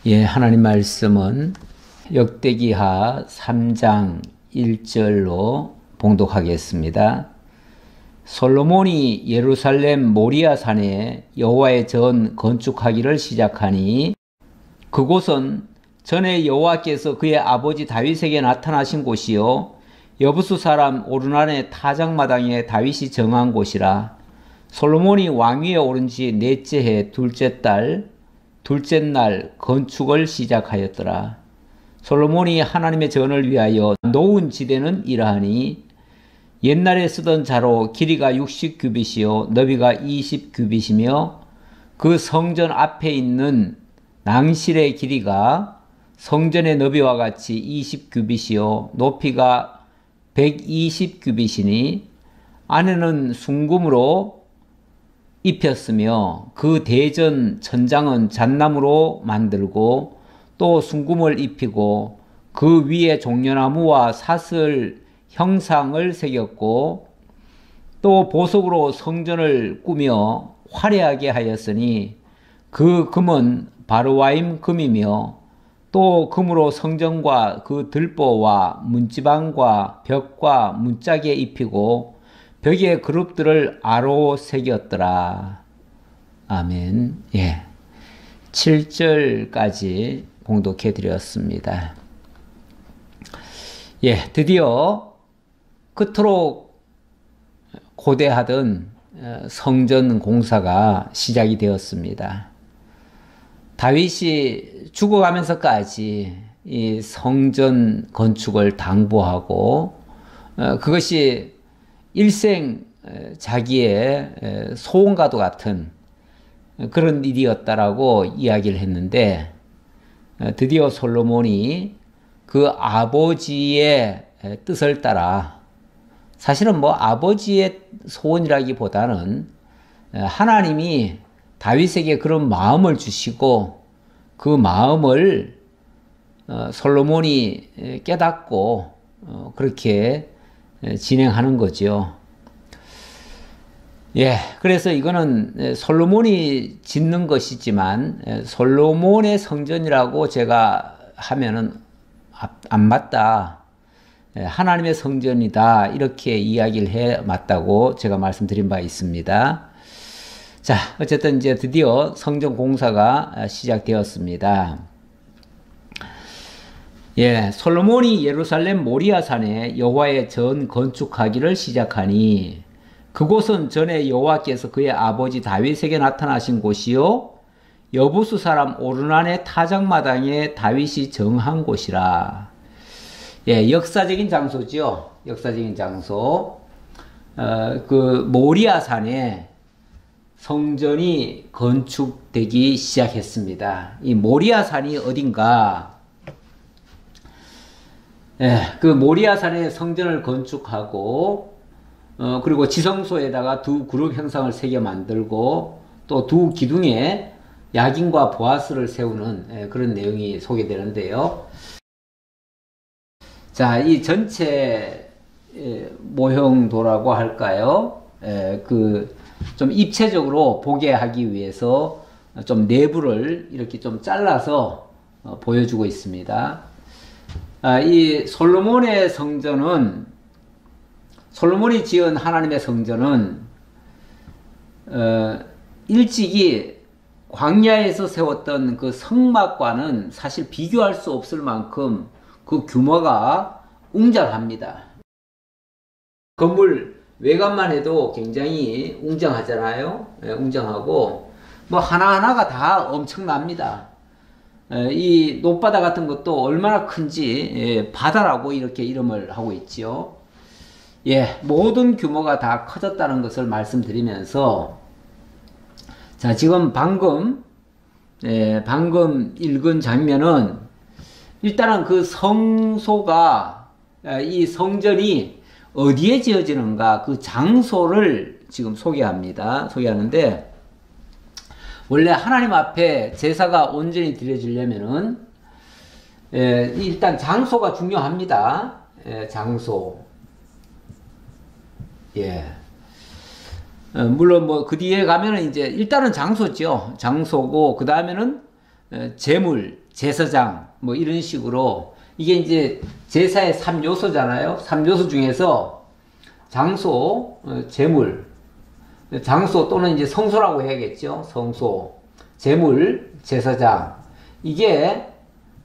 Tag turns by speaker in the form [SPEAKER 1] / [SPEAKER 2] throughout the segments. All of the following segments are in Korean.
[SPEAKER 1] 예, 하나님 말씀은 역대기하 3장 1절로 봉독하겠습니다. 솔로몬이 예루살렘 모리아 산에 여호와의 전 건축하기를 시작하니 그곳은 전에 여호와께서 그의 아버지 다윗에게 나타나신 곳이요 여부수 사람 오르난의 타작마당에 다윗이 정한 곳이라. 솔로몬이 왕위에 오른 지 넷째 해 둘째 달 둘째 날 건축을 시작하였더라. 솔로몬이 하나님의 전을 위하여 놓은 지대는 이러하니 옛날에 쓰던 자로 길이가 60규빗이요 너비가 20규빗이며 그 성전 앞에 있는 낭실의 길이가 성전의 너비와 같이 20규빗이요 높이가 120규빗이니 안에는 순금으로 입혔으며 그 대전 천장은 잣나무로 만들고 또 순금을 입히고 그 위에 종려나무와 사슬 형상을 새겼고 또 보석으로 성전을 꾸며 화려하게 하였으니 그 금은 바르와임 금이며 또 금으로 성전과 그 들보와 문지방과 벽과 문짝에 입히고 벽에 그룹들을 아로 새겼더라. 아멘. 예. 7절까지 봉독해 드렸습니다. 예, 드디어 그토록 고대하던 성전 공사가 시작이 되었습니다. 다윗이 죽어가면서까지 이 성전 건축을 당부하고 그것이 일생 자기의 소원과도 같은 그런 일이었다라고 이야기를 했는데 드디어 솔로몬이 그 아버지의 뜻을 따라 사실은 뭐 아버지의 소원이라기보다는 하나님이 다윗에게 그런 마음을 주시고 그 마음을 솔로몬이 깨닫고 그렇게 진행하는 거죠. 예, 그래서 이거는 솔로몬이 짓는 것이지만 솔로몬의 성전이라고 제가 하면은 안 맞다. 하나님의 성전이다. 이렇게 이야기를 해 맞다고 제가 말씀드린 바 있습니다. 자, 어쨌든 이제 드디어 성전 공사가 시작되었습니다. 예, 솔로몬이 예루살렘 모리아 산에 여호와의 전 건축하기를 시작하니 그곳은 전에 여호와께서 그의 아버지 다윗에게 나타나신 곳이요 여부수 사람 오르난의 타작마당에 다윗이 정한 곳이라. 예, 역사적인 장소죠. 역사적인 장소. 그 모리아 산에 성전이 건축되기 시작했습니다. 이 모리아 산이 어딘가? 예, 그 모리아 산에 성전을 건축하고 그리고 지성소에다가 두 그룹 형상을 새겨 만들고 또 두 기둥에 야긴과 보아스를 세우는 그런 내용이 소개되는데요. 자, 이 전체 모형도라고 할까요? 좀 입체적으로 보게 하기 위해서 좀 내부를 이렇게 좀 잘라서 보여주고 있습니다. 이 솔로몬의 성전은 솔로몬이 지은 하나님의 성전은 일찍이 광야에서 세웠던 그 성막과는 사실 비교할 수 없을 만큼 그 규모가 웅장합니다. 건물 외관만 해도 굉장히 웅장하잖아요. 웅장하고 뭐 하나하나가 다 엄청납니다. 이 높바다 같은 것도 얼마나 큰지 바다라고 이렇게 이름을 하고 있죠. 예, 모든 규모가 다 커졌다는 것을 말씀드리면서 자, 지금 방금 읽은 장면은 일단은 그 성소가 이 성전이 어디에 지어지는가 그 장소를 지금 소개하는데 원래 하나님 앞에 제사가 온전히 드려지려면은 일단 장소가 중요합니다. 장소. 예. 물론 뭐 그 뒤에 가면은 이제 일단은 장소죠. 장소고 그 다음에는 제물, 제사장 뭐 이런 식으로 이게 이제 제사의 3요소잖아요. 3요소 중에서 장소, 제물, 장소 또는 이제 성소라고 해야겠죠. 성소, 제물, 제사장. 이게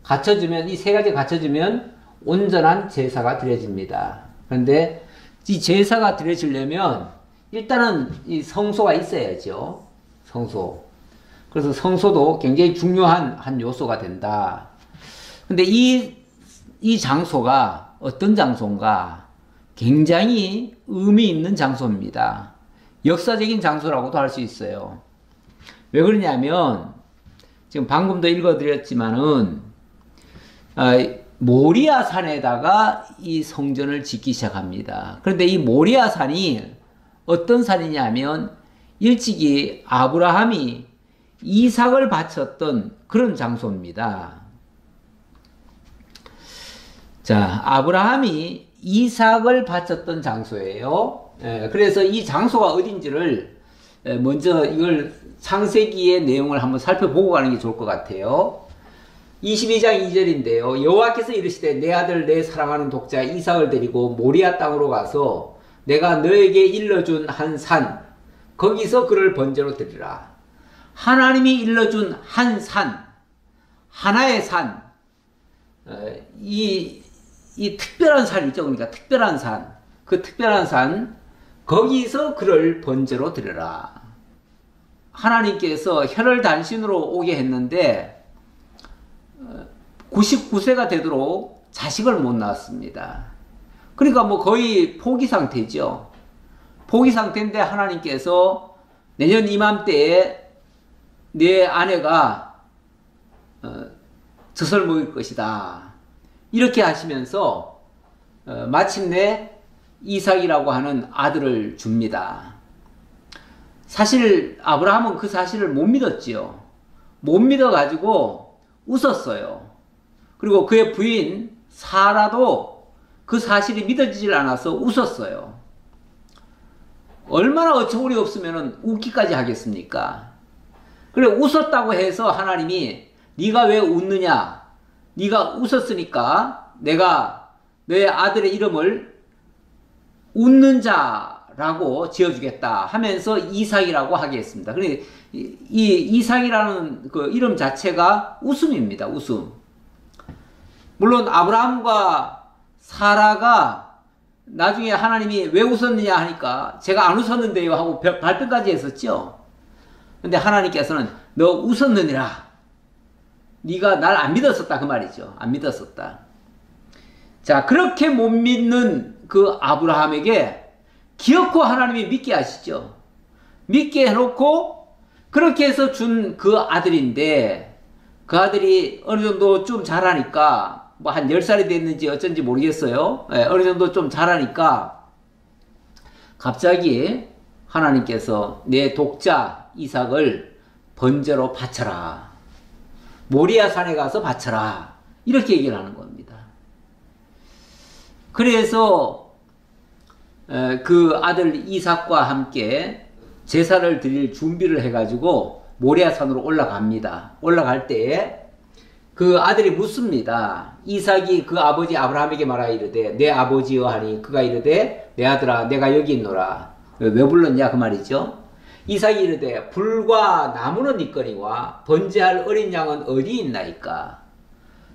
[SPEAKER 1] 갖춰지면, 이 세 가지 갖춰지면 온전한 제사가 드려집니다. 그런데 이 제사가 드려지려면 일단은 이 성소가 있어야죠. 성소. 그래서 성소도 굉장히 중요한 한 요소가 된다. 근데 이 장소가 어떤 장소인가? 굉장히 의미 있는 장소입니다. 역사적인 장소라고도 할 수 있어요. 왜 그러냐면, 지금 방금도 읽어드렸지만은, 모리아 산에다가 이 성전을 짓기 시작합니다. 그런데 이 모리아 산이 어떤 산이냐면, 일찍이 아브라함이 이삭을 바쳤던 그런 장소입니다. 자, 아브라함이 이삭을 바쳤던 장소예요. 그래서 이 장소가 어딘지를 먼저 이걸 창세기의 내용을 한번 살펴보고 가는 게 좋을 것 같아요. 22장 2절인데요. 여호와께서 이르시되 내 아들 내 사랑하는 독자 이삭을 데리고 모리아 땅으로 가서 내가 너에게 일러준 한 산 거기서 그를 번제로 드리라. 하나님이 일러준 한 산, 하나의 산, 이 특별한 산 있죠. 그러니까 특별한 산, 그 특별한 산 거기서 그를 번제로 드려라. 하나님께서 혈을 단신으로 오게 했는데 99세가 되도록 자식을 못 낳았습니다. 그러니까 뭐 거의 포기 상태죠. 포기 상태인데 하나님께서 내년 이맘때에 내 아내가 젖을 먹일 것이다. 이렇게 하시면서 마침내 이삭이라고 하는 아들을 줍니다. 사실 아브라함은 그 사실을 못 믿었지요. 못 믿어가지고 웃었어요. 그리고 그의 부인 사라도 그 사실이 믿어지질 않아서 웃었어요. 얼마나 어처구니 없으면 웃기까지 하겠습니까? 그래 웃었다고 해서 하나님이 네가 왜 웃느냐? 네가 웃었으니까 내가 내 아들의 이름을 웃는 자라고 지어주겠다 하면서 이삭이라고 하겠습니다. 그런데 이 이삭이라는 그 이름 자체가 웃음입니다. 웃음. 물론 아브라함과 사라가 나중에 하나님이 왜 웃었느냐 하니까 제가 안 웃었는데요 하고 발표까지 했었죠. 근데 하나님께서는 너 웃었느니라. 네가 날 안 믿었었다 그 말이죠. 안 믿었었다. 자, 그렇게 못 믿는 그 아브라함에게 기어코 하나님이 믿게 하시죠. 믿게 해놓고 그렇게 해서 준 그 아들인데 그 아들이 어느 정도 좀 자라니까 뭐 한 10살이 됐는지 어쩐지 모르겠어요. 어느 정도 좀 자라니까 갑자기 하나님께서 내 독자 이삭을 번제로 바쳐라. 모리아 산에 가서 바쳐라. 이렇게 얘기를 하는 겁니다. 그래서 그 아들 이삭과 함께 제사를 드릴 준비를 해가지고 모리아 산으로 올라갑니다. 올라갈 때에 그 아들이 묻습니다. 이삭이 그 아버지 아브라함에게 말하여 이르되 내 아버지여 하니 그가 이르되 내 아들아 내가 여기 있노라. 왜 불렀냐 그 말이죠. 이삭이 이르되 불과 나무는 있거니와 번제할 어린 양은 어디 있나이까.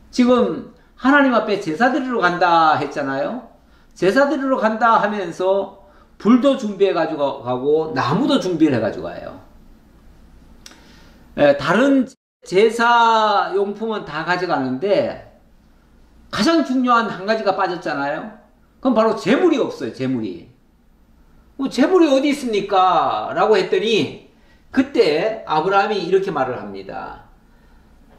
[SPEAKER 1] 지금 하나님 앞에 제사 드리러 간다 했잖아요. 제사 드리러 간다 하면서 불도 준비해 가지고 가고 나무도 준비를 해 가지고 가요. 다른 제사 용품은 다 가져가는데 가장 중요한 한 가지가 빠졌잖아요. 그럼 바로 제물이 없어요. 제물이. 제물이 어디 있습니까? 라고 했더니 그때 아브라함이 이렇게 말을 합니다.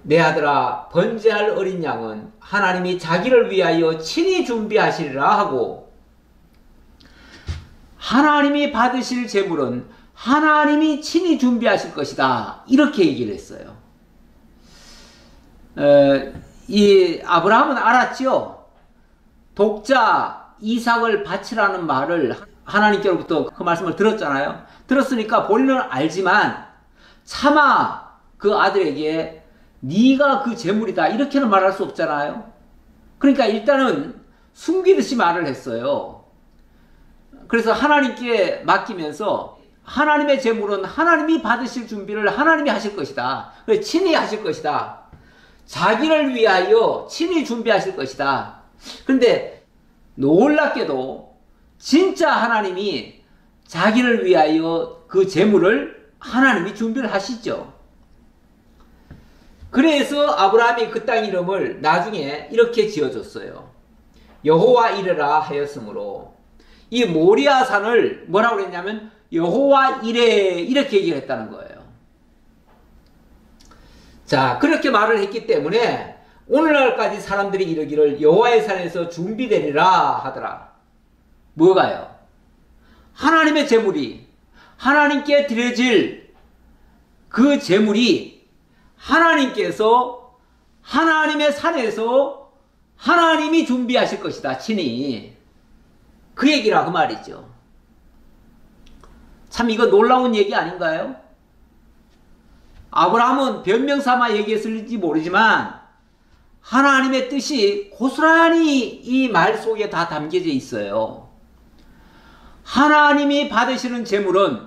[SPEAKER 1] 내 아들아 번제할 어린 양은 하나님이 자기를 위하여 친히 준비하시리라 하고 하나님이 받으실 제물은 하나님이 친히 준비하실 것이다. 이렇게 얘기를 했어요. 이 아브라함은 알았죠. 독자 이삭을 바치라는 말을 하나님께로부터 그 말씀을 들었잖아요. 들었으니까 본인은 알지만 차마 그 아들에게 네가 그 재물이다 이렇게는 말할 수 없잖아요. 그러니까 일단은 숨기듯이 말을 했어요. 그래서 하나님께 맡기면서 하나님의 재물은 하나님이 받으실 준비를 하나님이 하실 것이다. 친히 하실 것이다. 자기를 위하여 친히 준비하실 것이다. 그런데 놀랍게도 진짜 하나님이 자기를 위하여 그 재물을 하나님이 준비를 하시죠. 그래서 아브라함이 그 땅 이름을 나중에 이렇게 지어줬어요. 여호와 이레라 하였으므로 이 모리아 산을 뭐라고 그랬냐면 여호와 이레 이렇게 얘기를 했다는 거예요. 자, 그렇게 말을 했기 때문에 오늘날까지 사람들이 이르기를 여호와의 산에서 준비되리라 하더라. 뭐가요? 하나님의 재물이 하나님께 드려질 그 재물이 하나님께서 하나님의 산에서 하나님이 준비하실 것이다. 친히. 그 얘기라 그 말이죠. 참 이거 놀라운 얘기 아닌가요? 아브라함은 변명삼아 얘기했을지 모르지만 하나님의 뜻이 고스란히 이 말 속에 다 담겨져 있어요. 하나님이 받으시는 재물은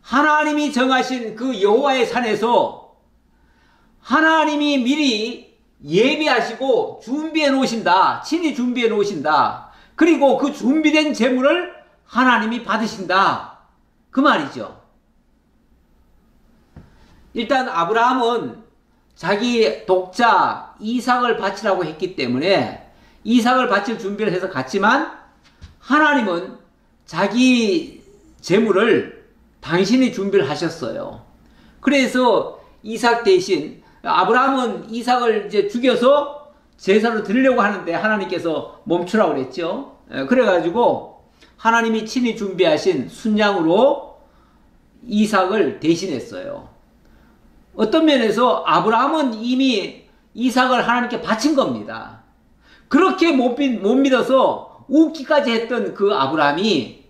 [SPEAKER 1] 하나님이 정하신 그 여호와의 산에서 하나님이 미리 예비하시고 준비해 놓으신다. 친히 준비해 놓으신다. 그리고 그 준비된 재물을 하나님이 받으신다. 그 말이죠. 일단 아브라함은 자기 독자 이삭을 바치라고 했기 때문에 이삭을 바칠 준비를 해서 갔지만 하나님은 자기 재물을 당신이 준비를 하셨어요. 그래서 이삭 대신 아브라함은 이삭을 이제 죽여서 제사로 드리려고 하는데 하나님께서 멈추라고 그랬죠. 그래가지고 하나님이 친히 준비하신 순양으로 이삭을 대신했어요. 어떤 면에서 아브라함은 이미 이삭을 하나님께 바친 겁니다. 그렇게 못 믿어서 웃기까지 했던 그 아브라함이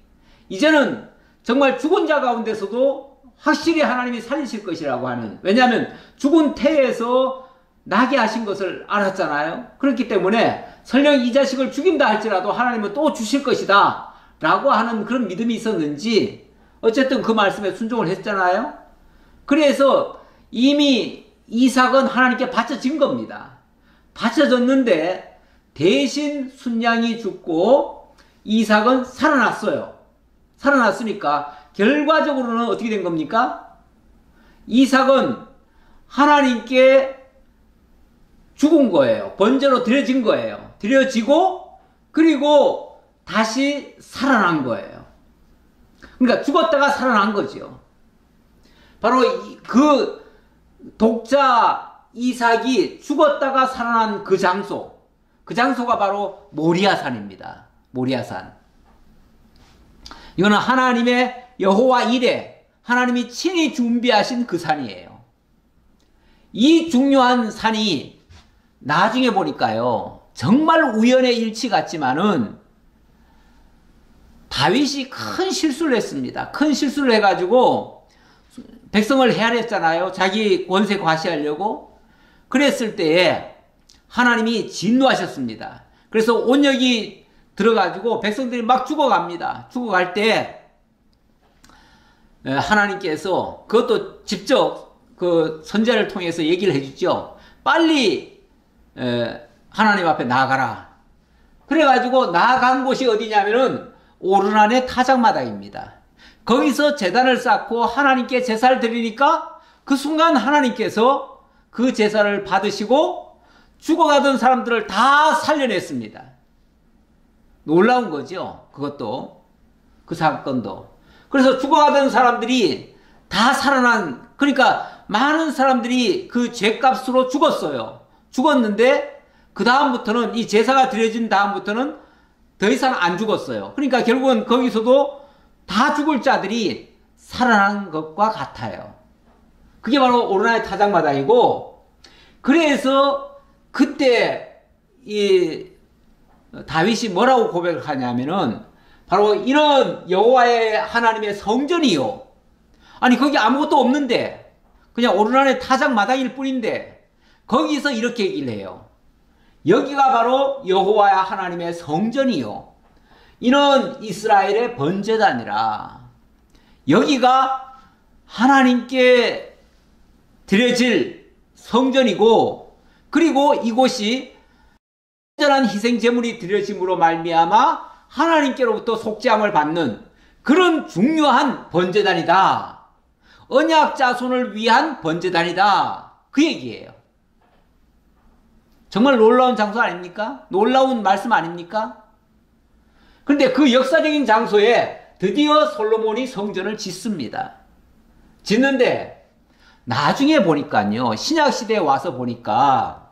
[SPEAKER 1] 이제는 정말 죽은 자 가운데서도 확실히 하나님이 살리실 것이라고 하는, 왜냐하면 죽은 태에서 나게 하신 것을 알았잖아요. 그렇기 때문에 설령 이 자식을 죽인다 할지라도 하나님은 또 주실 것이다 라고 하는 그런 믿음이 있었는지 어쨌든 그 말씀에 순종을 했잖아요. 그래서 이미 이삭은 하나님께 바쳐진 겁니다. 바쳐졌는데 대신 순양이 죽고 이삭은 살아났어요. 살아났으니까 결과적으로는 어떻게 된 겁니까? 이삭은 하나님께 죽은 거예요. 번제로 드려진 거예요. 드려지고 그리고 다시 살아난 거예요. 그러니까 죽었다가 살아난 거죠. 바로 그 독자 이삭이 죽었다가 살아난 그 장소가 바로 모리아산입니다. 모리아산. 이거는 하나님의 여호와 이레, 하나님이 친히 준비하신 그 산이에요. 이 중요한 산이 나중에 보니까요, 정말 우연의 일치 같지만은 다윗이 큰 실수를 했습니다. 큰 실수를 해가지고 백성을 헤아렸잖아요. 자기 권세 과시하려고. 그랬을 때에 하나님이 진노하셨습니다. 그래서 온역이 들어가지고 백성들이 막 죽어갑니다. 죽어갈 때 하나님께서 그것도 직접 그 선지자를 통해서 얘기를 해주죠. 빨리 하나님 앞에 나아가라. 그래가지고 나아간 곳이 어디냐면은 오르난의 타작마당입니다. 거기서 제단을 쌓고 하나님께 제사를 드리니까 그 순간 하나님께서 그 제사를 받으시고 죽어가던 사람들을 다 살려냈습니다. 놀라운 거죠. 그것도. 그 사건도. 그래서 죽어가던 사람들이 다 살아난, 그러니까 많은 사람들이 그 죄값으로 죽었어요. 죽었는데 그 다음부터는 이 제사가 드려진 다음부터는 더 이상 안 죽었어요. 그러니까 결국은 거기서도 다 죽을 자들이 살아난 것과 같아요. 그게 바로 오르나의 타작마당이고, 그래서 그때 이 다윗이 뭐라고 고백을 하냐면은 바로 이런 여호와의 하나님의 성전이요. 아니 거기 아무것도 없는데 그냥 오르나의 타작마당일 뿐인데 거기서 이렇게 얘기를 해요. 여기가 바로 여호와 하나님의 성전이요, 이는 이스라엘의 번제단이라. 여기가 하나님께 드려질 성전이고, 그리고 이곳이 온전한 희생 제물이 드려짐으로 말미암아 하나님께로부터 속죄함을 받는 그런 중요한 번제단이다. 언약 자손을 위한 번제단이다. 그 얘기예요. 정말 놀라운 장소 아닙니까? 놀라운 말씀 아닙니까? 그런데 그 역사적인 장소에 드디어 솔로몬이 성전을 짓습니다. 짓는데 나중에 보니까요, 신약시대에 와서 보니까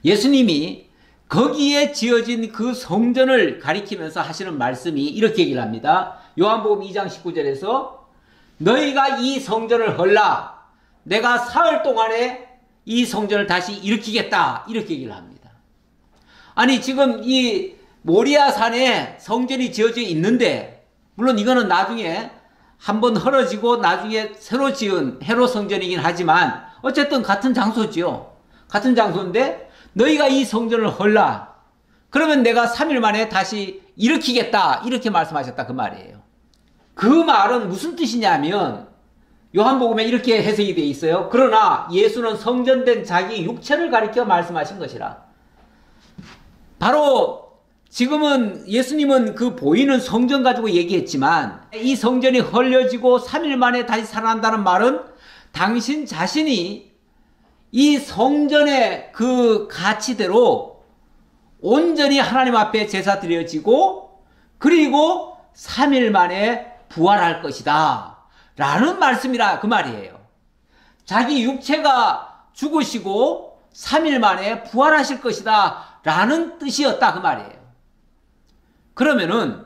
[SPEAKER 1] 예수님이 거기에 지어진 그 성전을 가리키면서 하시는 말씀이 이렇게 얘기를 합니다. 요한복음 2장 19절에서 너희가 이 성전을 헐라, 내가 사흘 동안에 이 성전을 다시 일으키겠다, 이렇게 얘기를 합니다. 아니, 지금 이 모리아 산에 성전이 지어져 있는데, 물론 이거는 나중에 한번 헐어지고 나중에 새로 지은 헤롯 성전이긴 하지만 어쨌든 같은 장소지요. 같은 장소인데 너희가 이 성전을 헐라, 그러면 내가 3일 만에 다시 일으키겠다, 이렇게 말씀하셨다, 그 말이에요. 그 말은 무슨 뜻이냐면 요한복음에 이렇게 해석이 되어 있어요. 그러나 예수는 성전된 자기 육체를 가리켜 말씀하신 것이라. 바로 지금은 예수님은 그 보이는 성전 가지고 얘기했지만, 이 성전이 헐려지고 3일 만에 다시 살아난다는 말은 당신 자신이 이 성전의 그 가치대로 온전히 하나님 앞에 제사 드려지고, 그리고 3일 만에 부활할 것이다 라는 말씀이라, 그 말이에요. 자기 육체가 죽으시고 3일 만에 부활하실 것이다 라는 뜻이었다, 그 말이에요. 그러면은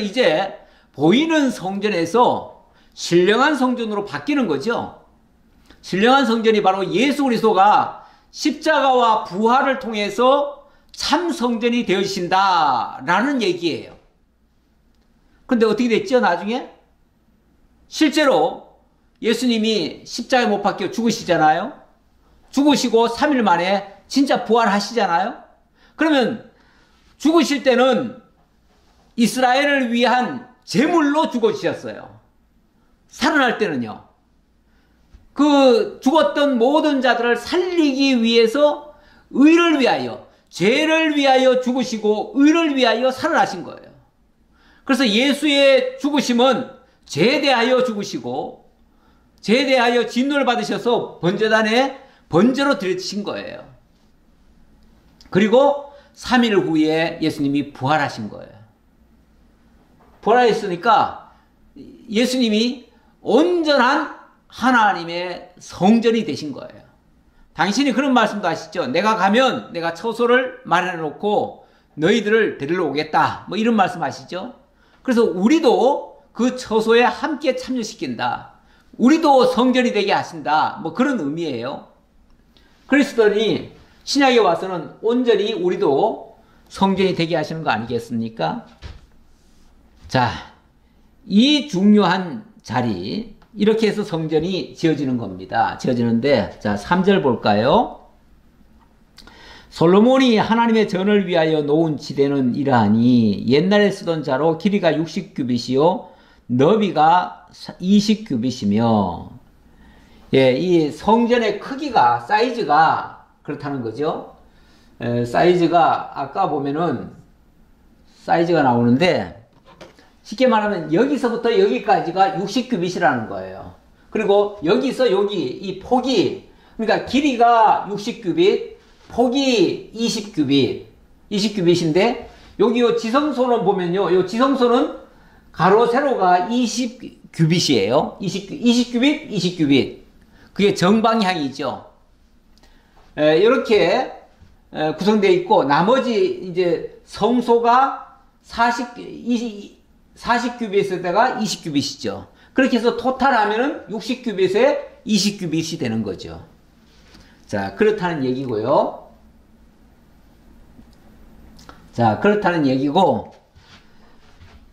[SPEAKER 1] 이제 보이는 성전에서 신령한 성전으로 바뀌는 거죠. 신령한 성전이 바로 예수 그리스도가 십자가와 부활을 통해서 참 성전이 되어신다 라는 얘기예요. 근데 어떻게 됐죠, 나중에? 실제로 예수님이 십자가에 못 박혀 죽으시잖아요. 죽으시고 3일 만에 진짜 부활하시잖아요. 그러면 죽으실 때는 이스라엘을 위한 제물로 죽어주셨어요. 살아날 때는요, 그 죽었던 모든 자들을 살리기 위해서 의를 위하여, 죄를 위하여 죽으시고 의를 위하여 살아나신 거예요. 그래서 예수의 죽으심은 죄에 대하여 죽으시고 죄에 대하여 진노를 받으셔서 번제단에 번제로 드려지신 거예요. 그리고 3일 후에 예수님이 부활하신 거예요. 부활하셨으니까 예수님이 온전한 하나님의 성전이 되신 거예요. 당신이 그런 말씀도 하시죠. 내가 가면 내가 처소를 마련해 놓고 너희들을 데리러 오겠다, 뭐 이런 말씀 하시죠. 그래서 우리도 그 처소에 함께 참여시킨다, 우리도 성전이 되게 하신다, 뭐 그런 의미예요. 그리스도니 신약에 와서는 온전히 우리도 성전이 되게 하시는 거 아니겠습니까? 자, 이 중요한 자리, 이렇게 해서 성전이 지어지는 겁니다. 지어지는데, 자, 3절 볼까요? 솔로몬이 하나님의 전을 위하여 놓은 지대는 이러하니 옛날에 쓰던 자로 길이가 60규빗이요 너비가 20규빗이며, 예, 이 성전의 크기가, 사이즈가 그렇다는 거죠. 사이즈가 아까 보면은 사이즈가 나오는데, 쉽게 말하면 여기서부터 여기까지가 60규빗이라는 거예요. 그리고 여기서 여기 이 폭이, 그러니까 길이가 60규빗, 폭이 20규빗인데, 여기 요 지성소는 보면요, 요 지성소는 가로 세로가 20규빗이에요. 20규빗, 20규빗. 그게 정방향이죠. 이렇게 구성되어 있고, 나머지 이제 성소가 40규빗에다가 20규빗이죠. 그렇게 해서 토탈 하면은 60규빗에 20규빗이 되는 거죠. 자, 그렇다는 얘기고요. 자, 그렇다는 얘기고,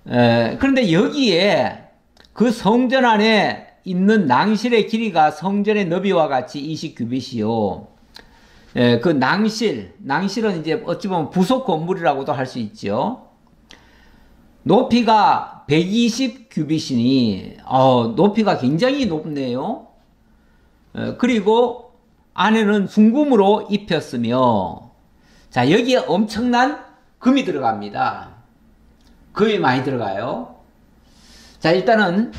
[SPEAKER 1] 그런데 여기에 그 성전 안에 있는 낭실의 길이가 성전의 너비와 같이 20규빗이요. 그 낭실은 이제 어찌 보면 부속 건물이라고도 할 수 있죠. 높이가 120규빗이니, 높이가 굉장히 높네요. 그리고 안에는 순금으로 입혔으며, 자, 여기에 엄청난 금이 들어갑니다. 금이 많이 들어가요. 자, 일단은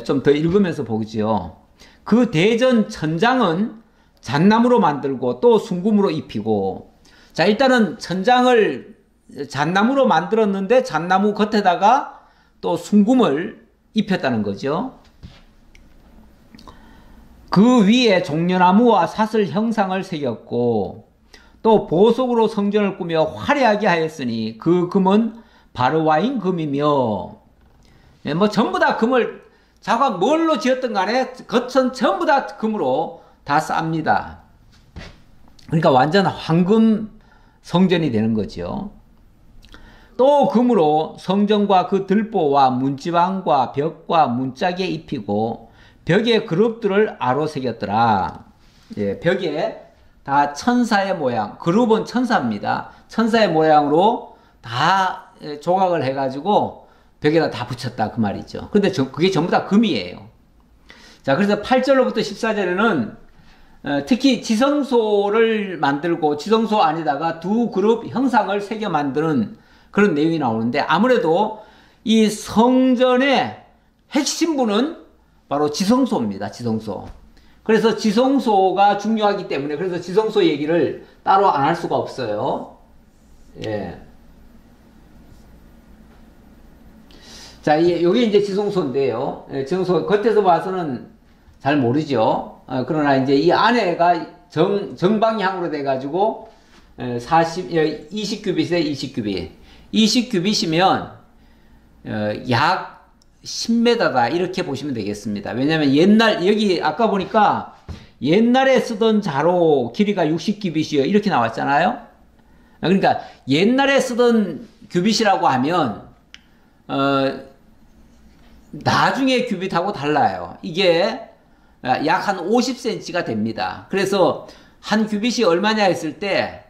[SPEAKER 1] 좀 더 읽으면서 보죠. 그 대전 천장은 잣나무로 만들고 또 순금으로 입히고, 자, 일단은 천장을 잣나무로 만들었는데 잣나무 겉에다가 또 순금을 입혔다는 거죠. 그 위에 종려나무와 사슬 형상을 새겼고 또 보석으로 성전을 꾸며 화려하게 하였으니 그 금은 바르와인 금이며, 뭐 전부 다 금을 자가 뭘로 지었던 간에 겉은 전부 다 금으로 다 쌉니다. 그러니까 완전 황금 성전이 되는 거죠. 또 금으로 성전과 그 들보와 문지방과 벽과 문짝에 입히고 벽에 그룹들을 아로 새겼더라. 예, 벽에 다 천사의 모양, 그룹은 천사입니다. 천사의 모양으로 다 조각을 해가지고 벽에다 다 붙였다 그 말이죠. 근데 그게 전부 다 금이에요. 자, 그래서 8절로부터 14절에는 특히 지성소를 만들고 지성소 안에다가 두 그룹 형상을 새겨 만드는 그런 내용이 나오는데, 아무래도 이 성전의 핵심부는 바로 지성소입니다. 지성소. 그래서 지성소가 중요하기 때문에 그래서 지성소 얘기를 따로 안 할 수가 없어요. 예. 자, 요게 이제 지성소인데요. 예, 지성소 겉에서 봐서는 잘 모르죠. 그러나 이제 이 안에가 정방향으로 돼가지고 20규빗에 20규빗. 20규빗이면 약 10m다 이렇게 보시면 되겠습니다. 왜냐하면 여기 아까 보니까 옛날에 쓰던 자로 길이가 60규빗이요 이렇게 나왔잖아요. 그러니까 옛날에 쓰던 규빗이라고 하면 나중에 규빗하고 달라요. 이게 약 한 50cm가 됩니다. 그래서 한 규빗이 얼마냐 했을 때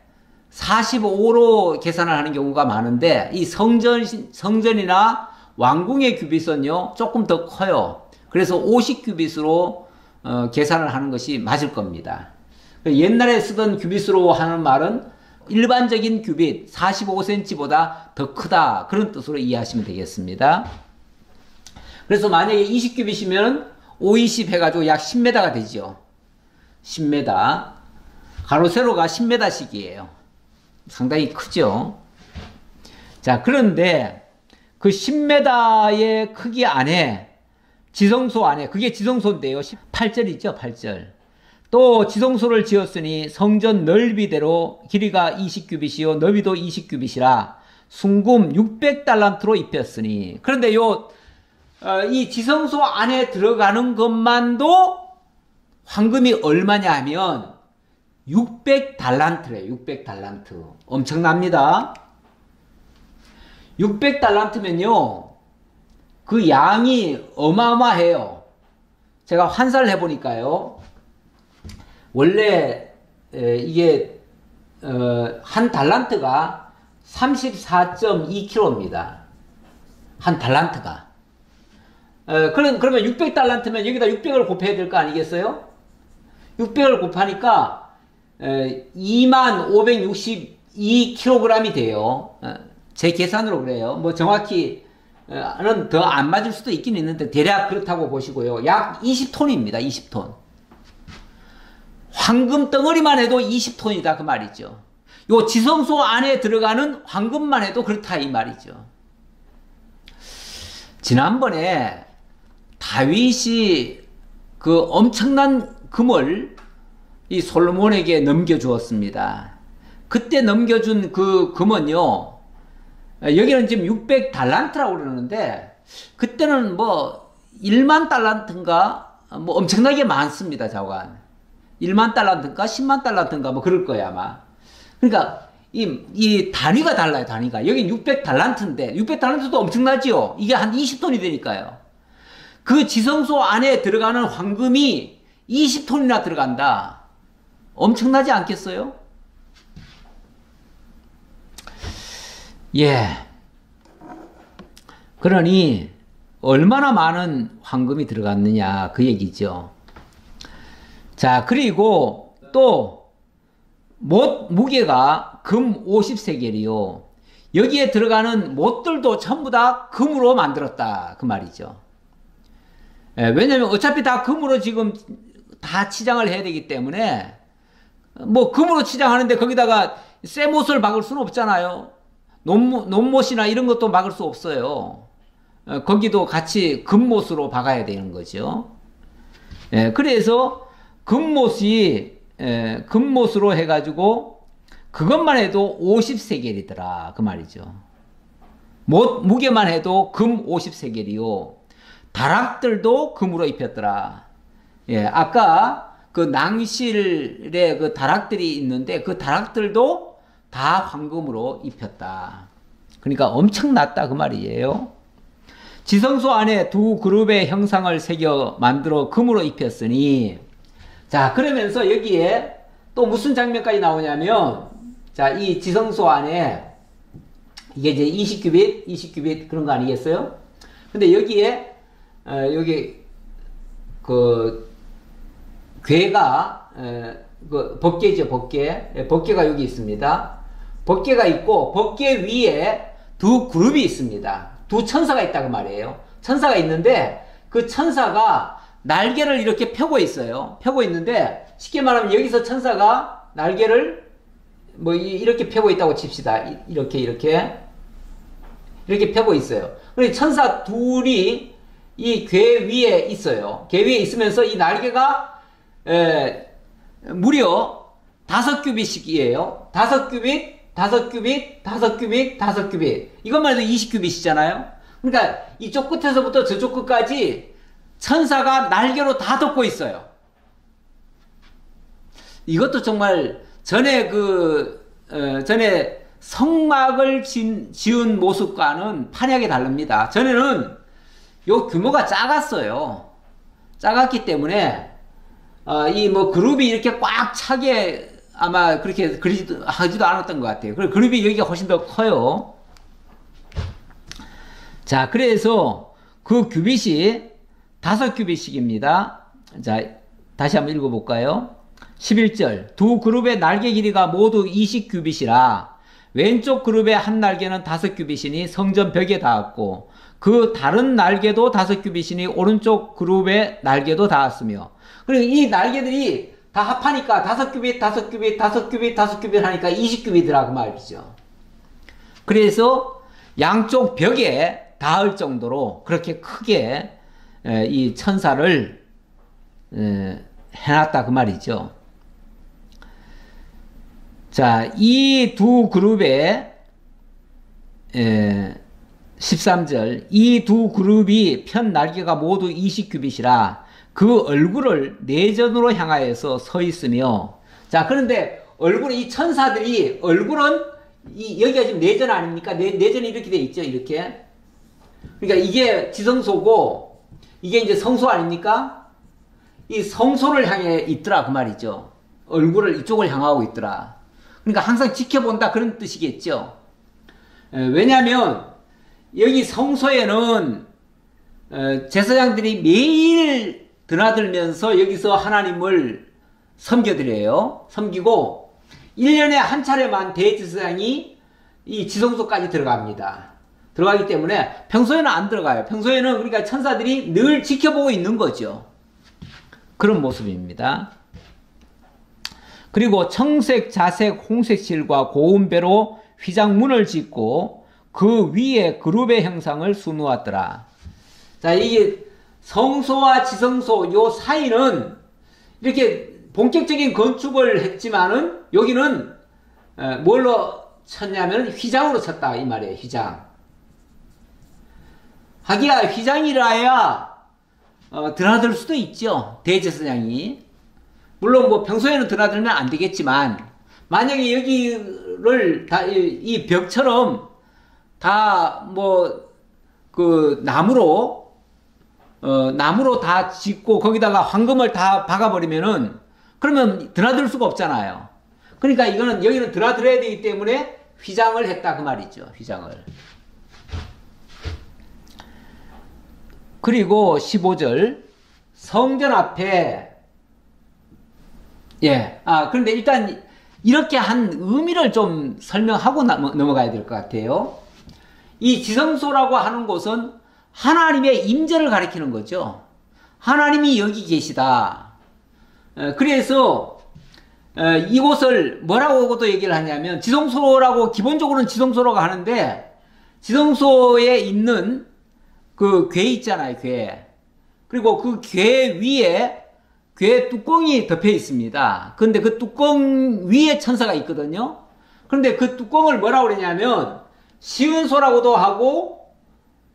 [SPEAKER 1] 45로 계산을 하는 경우가 많은데, 이 성전이나 왕궁의 규빗은요 조금 더 커요. 그래서 50규빗으로 계산을 하는 것이 맞을 겁니다. 옛날에 쓰던 규빗으로 하는 말은 일반적인 규빗 45cm보다 더 크다, 그런 뜻으로 이해하시면 되겠습니다. 그래서 만약에 20규빗이면 5, 20 해가지고 약 10m가 되죠. 10m. 가로 세로가 10m씩이에요. 상당히 크죠. 자, 그런데 그 10m의 크기 안에, 지성소 안에, 그게 지성소인데요. 8절이죠, 8절. 또 지성소를 지었으니 성전 넓이대로 길이가 20규빗이요 너비도 20규빗이라 순금 600달란트로 입혔으니. 그런데 이 지성소 안에 들어가는 것만도 황금이 얼마냐 하면 600달란트래요. 600달란트. 엄청납니다. 600달란트면요 그 양이 어마어마해요. 제가 환산을 해보니까요, 원래 이게 한 달란트가 34.2kg입니다. 한 달란트가. 그러면 600달란트면 여기다 600을 곱해야 될 거 아니겠어요? 600을 곱하니까 2562kg이 돼요. 제 계산으로 그래요. 뭐 정확히는 더 안 맞을 수도 있긴 있는데 대략 그렇다고 보시고요. 약 20톤입니다. 20톤. 황금 덩어리만 해도 20톤이다 그 말이죠. 요 지성소 안에 들어가는 황금만 해도 그렇다 이 말이죠. 지난번에 다윗이 그 엄청난 금을 이 솔로몬에게 넘겨주었습니다. 그때 넘겨준 그 금은요, 여기는 지금 600달란트라고 그러는데 그때는 뭐 1만 달란트인가 뭐 엄청나게 많습니다. 자관 1만 달란트인가 10만 달란트인가 뭐 그럴 거야 아마. 그러니까 이 단위가 달라요. 단위가 여긴 600달란트인데 600달란트도 엄청나지요. 이게 한 20톤이 되니까요. 그 지성소 안에 들어가는 황금이 20톤이나 들어간다. 엄청나지 않겠어요? 예. 그러니 얼마나 많은 황금이 들어갔느냐 그 얘기죠. 자, 그리고 또 못 무게가 금 50세겔이요. 여기에 들어가는 못들도 전부 다 금으로 만들었다 그 말이죠. 예, 왜냐면 어차피 다 금으로 지금 다 치장을 해야 되기 때문에 뭐 금으로 치장하는데 거기다가 쇠못을 박을 수는 없잖아요. 논못이나 이런 것도 막을 수 없어요. 거기도 같이 금못으로 박아야 되는 거죠. 예, 그래서 금못으로 해가지고 그것만 해도 50세겔이더라 그 말이죠. 무게만 해도 금 50세겔이요. 다락들도 금으로 입혔더라. 예, 아까 그 낭실에 그 다락들이 있는데 그 다락들도 다 황금으로 입혔다. 그러니까 엄청났다 그 말이에요. 지성소 안에 두 그룹의 형상을 새겨 만들어 금으로 입혔으니, 자, 그러면서 여기에 또 무슨 장면까지 나오냐면, 자, 이 지성소 안에 이게 이제 20규빗 그런 거 아니겠어요? 근데 여기에 여기 그 괴가 그 법궤죠, 법궤. 법궤가 여기 있습니다. 법궤가 있고 법궤 위에 두 그룹이 있습니다. 두 천사가 있다고 말이에요. 천사가 있는데 그 천사가 날개를 이렇게 펴고 있어요. 펴고 있는데 쉽게 말하면 여기서 천사가 날개를 뭐 이렇게 펴고 있다고 칩시다. 이렇게 펴고 있어요. 그리고 천사 둘이 이 궤 위에 있어요. 궤 위에 있으면서 이 날개가 무려 5규빗씩이에요. 5규빗, 5규빗, 5규빗, 5규빗. 이것만 해도 20규빗이잖아요. 그러니까 이쪽 끝에서부터 저쪽 끝까지 천사가 날개로 다 덮고 있어요. 이것도 정말 전에 전에 성막을 지은 모습과는 판이하게 다릅니다. 전에는 요 규모가 작았어요. 작았기 때문에 이 뭐 그룹이 이렇게 꽉 차게 아마 그렇게 하지도 않았던 것 같아요. 그리고 그룹이 여기가 훨씬 더 커요. 자, 그래서 그 규빗이 5규빗씩입니다. 자, 다시 한번 읽어볼까요? 11절. 두 그룹의 날개 길이가 모두 20규빗이라 왼쪽 그룹의 한 날개는 5규빗이니 성전 벽에 닿았고 그 다른 날개도 5규빗이니 오른쪽 그룹의 날개도 닿았으며, 그리고 이 날개들이 다 합하니까 5규빗, 5규빗, 5규빗, 5규빗 하니까 20규빗이라 그 말이죠. 그래서 양쪽 벽에 닿을 정도로 그렇게 크게 이 천사를 해놨다 그 말이죠. 자, 이 두 그룹의 13절, 이 두 그룹이 편 날개가 모두 20규빗이라 그 얼굴을 내전으로 향하여서 서 있으며, 자, 그런데 이 천사들이 얼굴은 여기가 지금 내전 아닙니까? 내전이 이렇게 돼 있죠, 이렇게. 그러니까 이게 지성소고 이게 이제 성소 아닙니까? 이 성소를 향해 있더라 그 말이죠. 얼굴을 이쪽을 향하고 있더라. 그러니까 항상 지켜본다 그런 뜻이겠죠. 왜냐하면 여기 성소에는 제사장들이 매일 드나들면서 여기서 하나님을 섬기고 1년에 한 차례만 대제사장이 이 지성소까지 들어갑니다. 들어가기 때문에 평소에는 안 들어가요. 평소에는 그러니까 천사들이 늘 지켜보고 있는 거죠. 그런 모습입니다. 그리고 청색, 자색, 홍색 실과 고운 배로 휘장문을 짓고 그 위에 그룹의 형상을 수놓았더라. 자, 이게 성소와 지성소 요 사이는 이렇게 본격적인 건축을 했지만은 여기는 뭘로 쳤냐면 휘장으로 쳤다 이 말이에요. 휘장. 하기야 휘장이라야 드나들 수도 있죠. 대제사장이. 물론 뭐 평소에는 드나들면 안 되겠지만 만약에 여기를 다 이 벽처럼 다 뭐 그 나무로 나무로 다 짓고 거기다가 황금을 다 박아버리면은 그러면 드나들 수가 없잖아요. 그러니까 이거는 여기는 드나들어야 되기 때문에 휘장을 했다 그 말이죠. 휘장을. 그리고 15절 성전 앞에 그런데 일단 이렇게 한 의미를 좀 설명하고 넘어가야 될 것 같아요. 이 지성소라고 하는 곳은 하나님의 임재를 가리키는 거죠. 하나님이 여기 계시다. 그래서 이곳을 뭐라고도 얘기를 하냐면 지성소라고 기본적으로는 지성소라고 하는데 지성소에 있는 그 궤 있잖아요. 궤. 그리고 그 궤 위에 궤 뚜껑이 덮여 있습니다. 그런데 그 뚜껑 위에 천사가 있거든요. 그런데 그 뚜껑을 뭐라고 그러냐면 시은소라고도 하고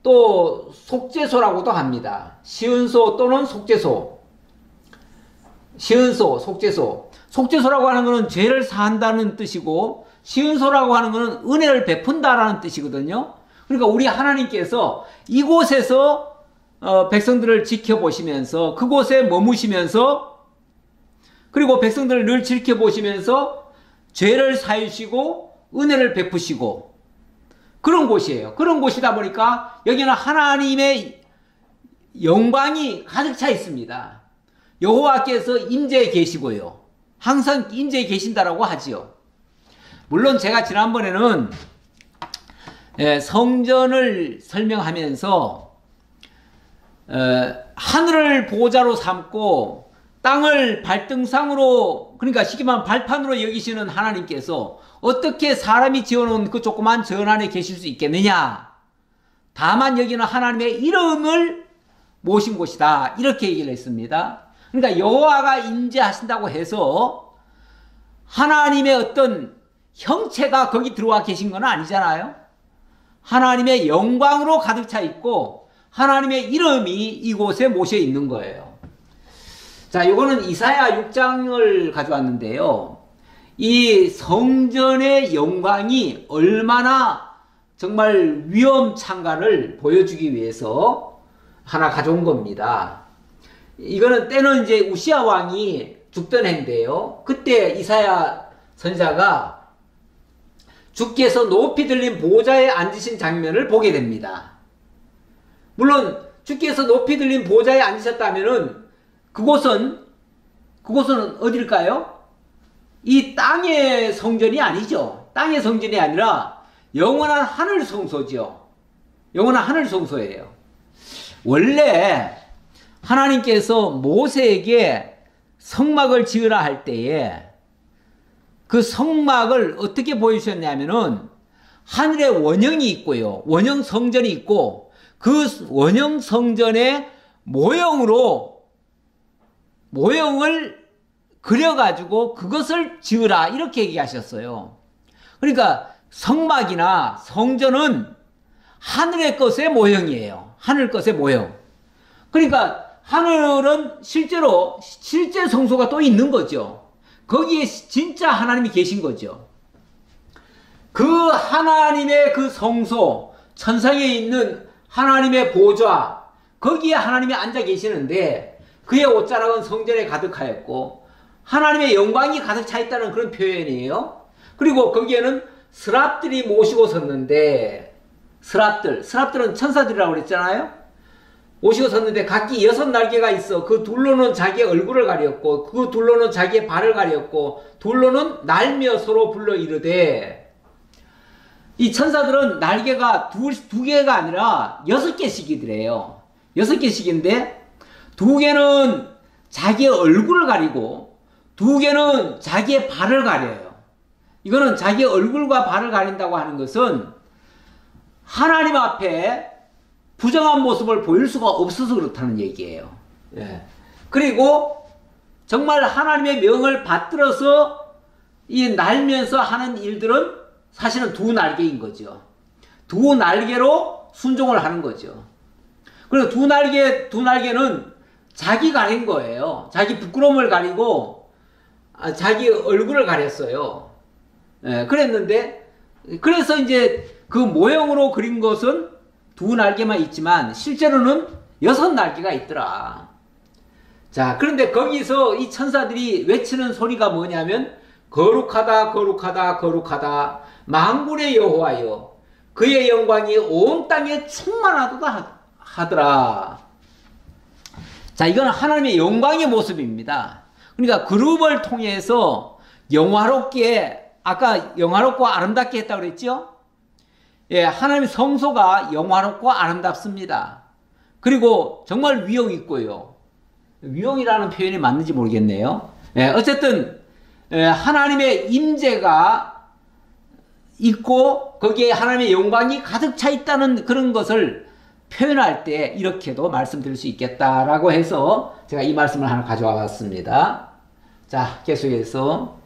[SPEAKER 1] 또 속죄소라고도 합니다. 시은소 또는 속죄소. 시은소, 속죄소. 속죄소라고 하는 것은 죄를 사한다는 뜻이고 시은소라고 하는 것은 은혜를 베푼다라는 뜻이거든요. 그러니까 우리 하나님께서 이곳에서 백성들을 지켜보시면서 그곳에 머무시면서 그리고 백성들을 늘 지켜보시면서 죄를 사유시고 은혜를 베푸시고 그런 곳이에요. 그런 곳이다 보니까 여기는 하나님의 영광이 가득 차 있습니다. 여호와께서 임재에 계시고요. 항상 임재에 계신다라고 하지요. 물론 제가 지난번에는 성전을 설명하면서 하늘을 보좌로 삼고 땅을 발등상으로 그러니까 쉽게 말하면 발판으로 여기시는 하나님께서 어떻게 사람이 지어놓은 그 조그만 전 안에 계실 수 있겠느냐. 다만 여기는 하나님의 이름을 모신 곳이다. 이렇게 얘기를 했습니다. 그러니까 여호와가 임재하신다고 해서 하나님의 어떤 형체가 거기 들어와 계신 건 아니잖아요. 하나님의 영광으로 가득 차 있고 하나님의 이름이 이곳에 모셔 있는 거예요. 자, 이거는 이사야 6장을 가져왔는데요. 이 성전의 영광이 얼마나 정말 위험찬가를 보여주기 위해서 하나 가져온 겁니다. 이거는 때는 이제 우시야 왕이 죽던 해인데요. 그때 이사야 선지자가 주께서 높이 들린 보좌에 앉으신 장면을 보게 됩니다. 물론 주께서 높이 들린 보좌에 앉으셨다면은 그곳은 어딜까요? 이 땅의 성전이 아니죠. 땅의 성전이 아니라 영원한 하늘 성소죠. 영원한 하늘 성소예요. 원래 하나님께서 모세에게 성막을 지으라 할 때에 그 성막을 어떻게 보여주셨냐면은 하늘에 원형이 있고요. 원형 성전이 있고 그 원형 성전의 모형을 그려가지고 그것을 지으라 이렇게 얘기하셨어요. 그러니까 성막이나 성전은 하늘의 것의 모형이에요. 하늘 것의 모형. 그러니까 하늘은 실제 성소가 또 있는 거죠. 거기에 진짜 하나님이 계신 거죠. 그 하나님의 그 성소, 천상에 있는 하나님의 보좌, 거기에 하나님이 앉아 계시는데 그의 옷자락은 성전에 가득하였고 하나님의 영광이 가득 차 있다는 그런 표현이에요. 그리고 거기에는 스랍들이 모시고 섰는데 스랍들은 천사들이라고 그랬잖아요. 모시고 섰는데 각기 6날개가 있어. 그 둘로는 자기의 얼굴을 가렸고 그 둘로는 자기의 발을 가렸고 둘로는 날며 서로 불러 이르되 이 천사들은 날개가 두 개가 아니라 6개씩이더래요. 6개씩인데 2개는 자기의 얼굴을 가리고 2개는 자기의 발을 가려요. 이거는 자기의 얼굴과 발을 가린다고 하는 것은 하나님 앞에 부정한 모습을 보일 수가 없어서 그렇다는 얘기예요. 그리고 정말 하나님의 명을 받들어서 이 날면서 하는 일들은 사실은 2날개인 거죠. 2날개로 순종을 하는 거죠. 그리고 2날개는 자기 가린 거예요. 자기 부끄러움을 가리고 자기 얼굴을 가렸어요. 그랬는데 그래서 이제 그 모형으로 그린 것은 2날개만 있지만 실제로는 6날개가 있더라. 자, 그런데 거기서 이 천사들이 외치는 소리가 뭐냐면 거룩하다 거룩하다 거룩하다 만군의 여호와여 그의 영광이 온 땅에 충만하도다 하더라. 자, 이건 하나님의 영광의 모습입니다. 그러니까 그룹을 통해서 영화롭게, 아까 영화롭고 아름답게 했다고 그랬죠? 예, 하나님의 성소가 영화롭고 아름답습니다. 그리고 정말 위엄 있고요. 위엄이라는 표현이 맞는지 모르겠네요. 예, 어쨌든 하나님의 임재가 있고 거기에 하나님의 영광이 가득 차 있다는 그런 것을 표현할 때 이렇게도 말씀드릴 수 있겠다라고 해서 제가 이 말씀을 하나 가져와 봤습니다. 자, 계속해서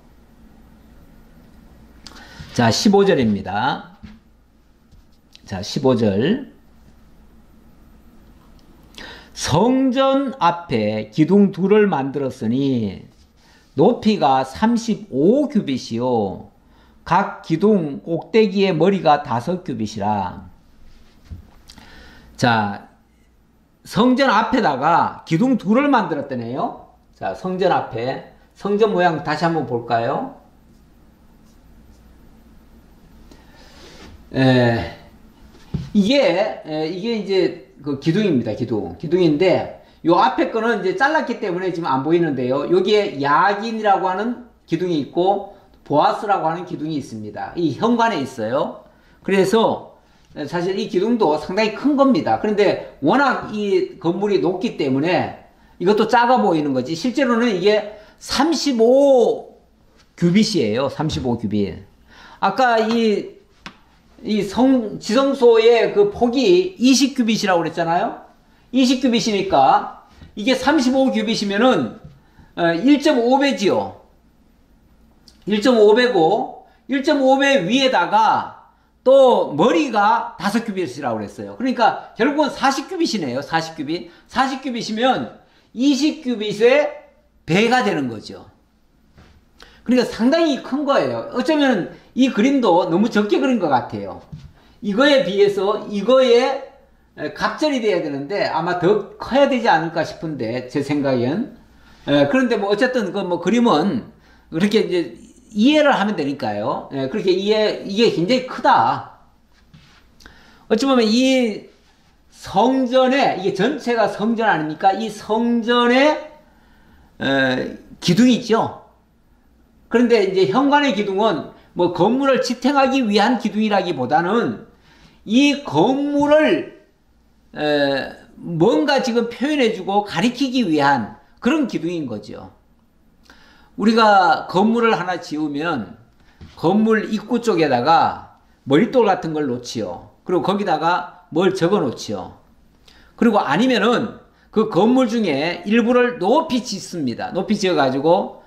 [SPEAKER 1] 자, 15절입니다. 자, 15절. 성전 앞에 기둥 둘을 만들었으니 높이가 35규빗이요 각 기둥 꼭대기의 머리가 5규빗이라. 자, 성전 앞에다가 기둥 둘을 만들었다네요. 자, 성전 앞에 성전 모양 다시 한번 볼까요? 이게 이제 그 기둥입니다. 기둥인데 요 앞에 거는 이제 잘랐기 때문에 지금 안 보이는데요. 여기에 야긴이라고 하는 기둥이 있고 보아스라고 하는 기둥이 있습니다. 이 현관에 있어요. 그래서 사실 이 기둥도 상당히 큰 겁니다. 그런데 워낙 이 건물이 높기 때문에 이것도 작아 보이는 거지. 실제로는 이게 35규빗이에요. 35규빗. 아까 지성소의 그 폭이 20규빗이라고 그랬잖아요. 20규빗이니까 이게 35규빗이면은 1.5배지요. 1.5배고 1.5배 위에다가 또 머리가 5규빗이라고 그랬어요. 그러니까 결국은 40규빗이네요. 40규빗. 40규빗이면 20규빗의 배가 되는 거죠. 그러니까 상당히 큰 거예요. 어쩌면 이 그림도 너무 적게 그린 것 같아요. 이거에 비해서 이거에 갑절이 돼야 되는데 아마 더 커야 되지 않을까 싶은데 제 생각엔. 그런데 뭐 어쨌든 그 뭐 그림은 그렇게 이제 이해를 하면 되니까요. 그렇게 이게 굉장히 크다. 어찌 보면 이 성전에, 이게 전체가 성전 아닙니까? 이 성전에 기둥이 있죠. 그런데 이제 현관의 기둥은 뭐 건물을 지탱하기 위한 기둥이라기보다는 이 건물을 뭔가 지금 표현해주고 가리키기 위한 그런 기둥인 거죠. 우리가 건물을 하나 지으면 건물 입구 쪽에다가 머릿돌 같은 걸 놓지요. 그리고 거기다가 뭘 적어 놓지요. 그리고 아니면은 그 건물 중에 일부를 높이 짓습니다. 높이 지어 가지고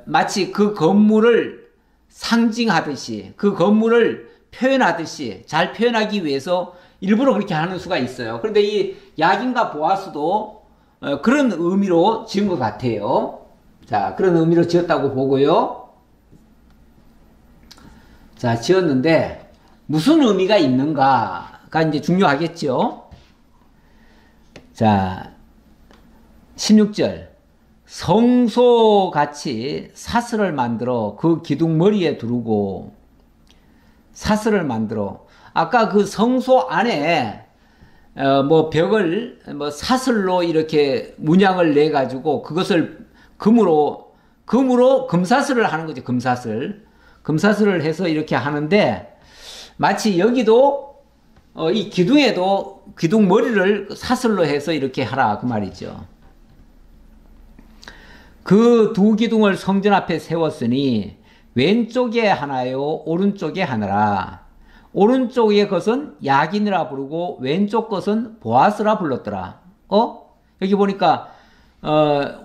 [SPEAKER 1] 마치 그 건물을 상징하듯이, 그 건물을 표현하듯이 잘 표현하기 위해서 일부러 그렇게 하는 수가 있어요. 그런데 이 야긴과 보아스도 그런 의미로 지은 것 같아요. 자, 그런 의미로 지었다고 보고요. 자, 지었는데 무슨 의미가 있는가가 이제 중요하겠죠. 자, 16절. 성소같이 사슬을 만들어 그 기둥 머리에 두르고, 사슬을 만들어. 아까 그 성소 안에 뭐 벽을 뭐 사슬로 이렇게 문양을 내 가지고 그것을 금으로 금사슬을 하는 거죠. 금사슬을 해서 이렇게 하는데, 마치 여기도 이 기둥에도 기둥 머리를 사슬로 해서 이렇게 하라 그 말이죠. 그 두 기둥을 성전 앞에 세웠으니 왼쪽에 하나요 오른쪽에 하나라. 오른쪽의 것은 야긴이라 부르고 왼쪽 것은 보아스라 불렀더라. 여기 보니까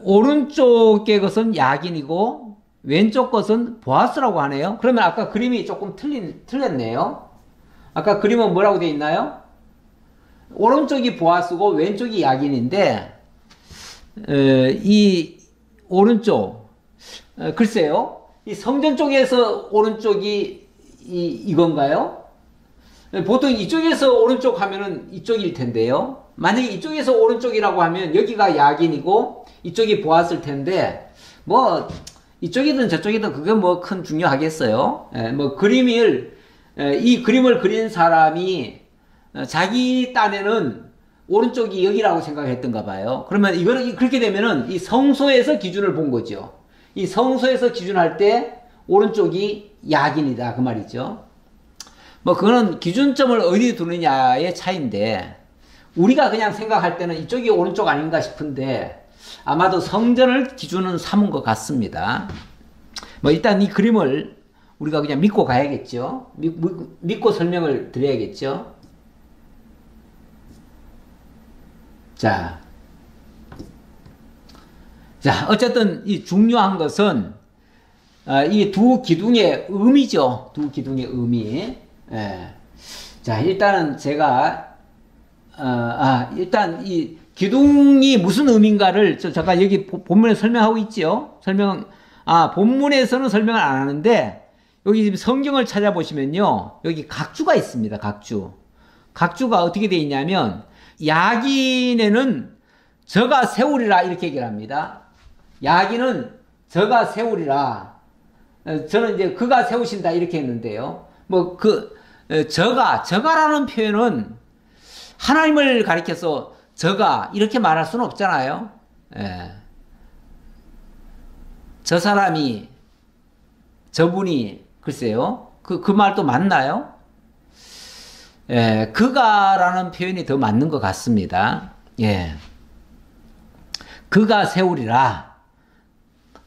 [SPEAKER 1] 오른쪽의 것은 야긴이고 왼쪽 것은 보아스라고 하네요. 그러면 아까 그림이 조금 틀렸네요. 아까 그림은 뭐라고 되어 있나요? 오른쪽이 보아스고 왼쪽이 야긴인데 이 오른쪽, 글쎄요, 이 성전 쪽에서 오른쪽이 이건가요? 보통 이쪽에서 오른쪽 하면은 이쪽일 텐데요. 만약에 이쪽에서 오른쪽이라고 하면 여기가 야긴이고 이쪽이 보았을 텐데 뭐 이쪽이든 저쪽이든 그게 뭐 큰 중요하겠어요. 뭐 이 그림을 그린 사람이 자기 딴에는 오른쪽이 여기라고 생각했던가 봐요. 그러면 이거는 그렇게 되면은 이 성소에서 기준을 본 거죠. 이 성소에서 기준할 때 오른쪽이 야긴이다 그 말이죠. 뭐 그거는 기준점을 어디 두느냐의 차이인데 우리가 그냥 생각할 때는 이쪽이 오른쪽 아닌가 싶은데 아마도 성전을 기준은 삼은 것 같습니다. 뭐 일단 이 그림을 우리가 그냥 믿고 가야겠죠. 믿고 설명을 드려야겠죠. 자, 어쨌든 이 중요한 것은 이 두 기둥의 의미죠. 두 기둥의 의미. 예. 자, 일단은 제가 일단 이 기둥이 무슨 의미인가를 잠깐 여기 본문에 설명하고 있지요. 본문에서는 설명을 안 하는데 여기 성경을 찾아보시면요. 여기 각주가 있습니다. 각주가 어떻게 되어 있냐면 야긴에는 저가 세우리라 이렇게 얘기를 합니다. 야긴은 저가 세우리라. 저는 이제 그가 세우신다 이렇게 했는데요. 뭐 저가라는 표현은 하나님을 가리켜서 저가 이렇게 말할 수는 없잖아요. 예. 저 사람이 저분이 글쎄요. 그 말도 맞나요? 예, 그가라는 표현이 더 맞는 것 같습니다. 예. 그가 세우리라.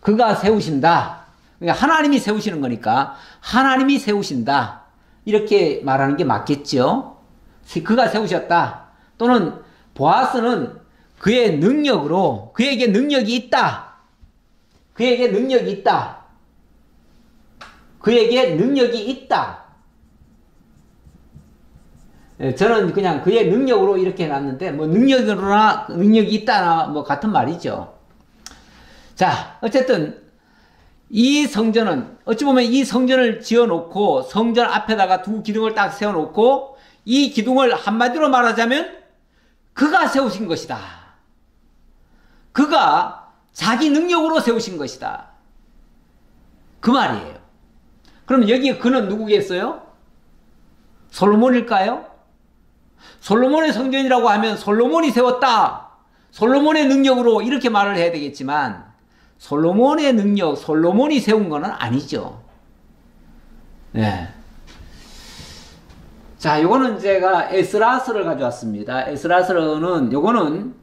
[SPEAKER 1] 그가 세우신다. 그러니까 하나님이 세우시는 거니까 하나님이 세우신다. 이렇게 말하는 게 맞겠죠. 그가 세우셨다. 또는 보아스는 그의 능력으로 그에게 능력이 있다. 그에게 능력이 있다. 그에게 능력이 있다. 저는 그냥 그의 능력으로 이렇게 해놨는데 뭐 능력으로나 능력이 있다나 뭐 같은 말이죠. 자, 어쨌든 이 성전은 어찌 보면 이 성전을 지어놓고 성전 앞에다가 두 기둥을 딱 세워놓고 이 기둥을 한마디로 말하자면 그가 세우신 것이다. 그가 자기 능력으로 세우신 것이다. 그 말이에요. 그럼 여기에 그는 누구겠어요? 솔로몬일까요? 솔로몬의 성전이라고 하면 솔로몬이 세웠다. 솔로몬의 능력으로 이렇게 말을 해야 되겠지만 솔로몬의 능력, 솔로몬이 세운 것은 아니죠. 네. 자, 요거는 제가 에스라서를 가져왔습니다. 에스라서는 요거는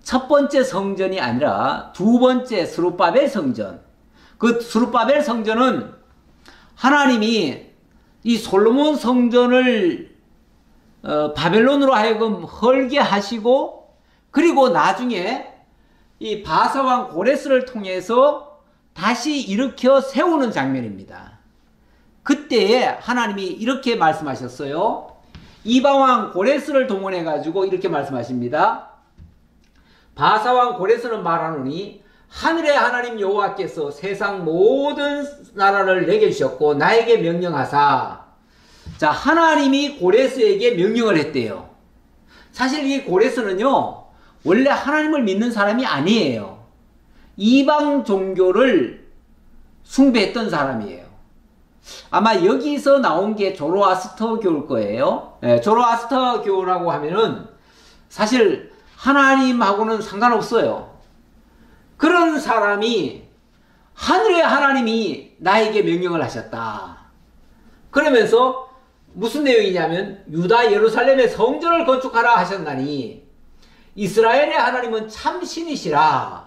[SPEAKER 1] 첫 번째 성전이 아니라 두 번째 스룹바벨 성전. 그 스룹바벨 성전은 하나님이 이 솔로몬 성전을 바벨론으로 하여금 헐게 하시고 그리고 나중에 이 바사왕 고레스를 통해서 다시 일으켜 세우는 장면입니다. 그때에 하나님이 이렇게 말씀하셨어요. 이방왕 고레스를 동원해 가지고 이렇게 말씀하십니다. 바사왕 고레스는 말하노니 하늘의 하나님 여호와께서 세상 모든 나라를 내게 주셨고 나에게 명령하사. 자, 하나님이 고레스에게 명령을 했대요. 사실 이 고레스는요 원래 하나님을 믿는 사람이 아니에요. 이방 종교를 숭배했던 사람이에요. 아마 여기서 나온 게 조로아스터교일 거예요. 네, 조로아스터교라고 하면은 사실 하나님하고는 상관없어요. 그런 사람이 하늘의 하나님이 나에게 명령을 하셨다. 그러면서 무슨 내용이냐면 유다 예루살렘의 성전을 건축하라 하셨나니 이스라엘의 하나님은 참 신이시라.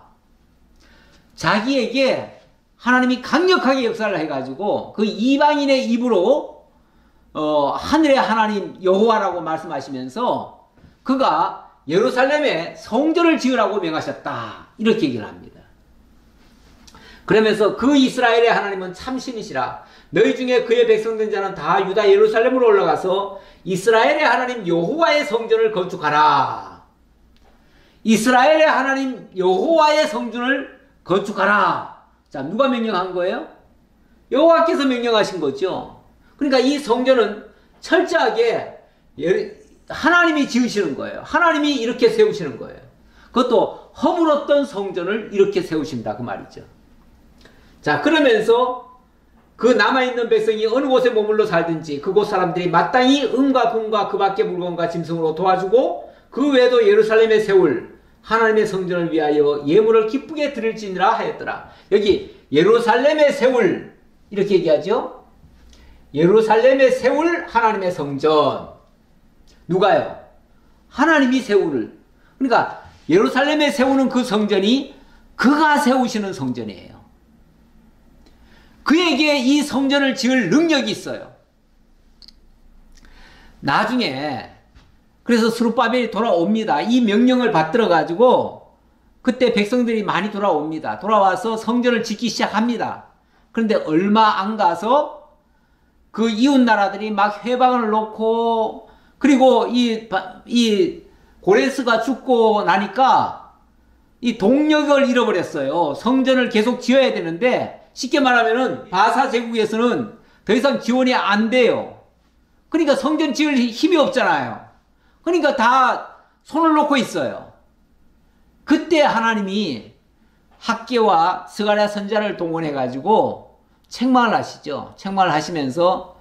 [SPEAKER 1] 자기에게 하나님이 강력하게 역사를 해가지고 그 이방인의 입으로 하늘의 하나님 여호와라고 말씀하시면서 그가 예루살렘에 성전을 지으라고 명하셨다. 이렇게 얘기를 합니다. 그러면서 그 이스라엘의 하나님은 참 신이시라. 너희 중에 그의 백성된 자는 다 유다 예루살렘으로 올라가서 이스라엘의 하나님 여호와의 성전을 건축하라. 이스라엘의 하나님 여호와의 성전을 건축하라. 자, 누가 명령한 거예요? 여호와께서 명령하신 거죠. 그러니까 이 성전은 철저하게 하나님이 지으시는 거예요. 하나님이 이렇게 세우시는 거예요. 그것도 허물었던 성전을 이렇게 세우신다 그 말이죠. 자, 그러면서 그 남아있는 백성이 어느 곳에 머물러 살든지 그곳 사람들이 마땅히 은과 금과 그 밖의 물건과 짐승으로 도와주고 그 외에도 예루살렘에 세울 하나님의 성전을 위하여 예물을 기쁘게 드릴지니라 하였더라. 여기 예루살렘에 세울 이렇게 얘기하죠. 예루살렘에 세울 하나님의 성전. 누가요? 하나님이 세울. 그러니까 예루살렘에 세우는 그 성전이 그가 세우시는 성전이에요. 그에게 이 성전을 지을 능력이 있어요. 나중에 그래서 스룹바벨이 돌아옵니다. 이 명령을 받들어 가지고 그때 백성들이 많이 돌아옵니다. 돌아와서 성전을 짓기 시작합니다. 그런데 얼마 안 가서 그 이웃 나라들이 막 회방을 놓고 그리고 이 고레스가 죽고 나니까 이 동력을 잃어버렸어요. 성전을 계속 지어야 되는데 쉽게 말하면은 바사 제국에서는 더 이상 지원이 안 돼요. 그러니까 성전 지을 힘이 없잖아요. 그러니까 다 손을 놓고 있어요. 그때 하나님이 학개와 스가랴 선지자를 동원해 가지고 책망을 하시죠. 책망을 하시면서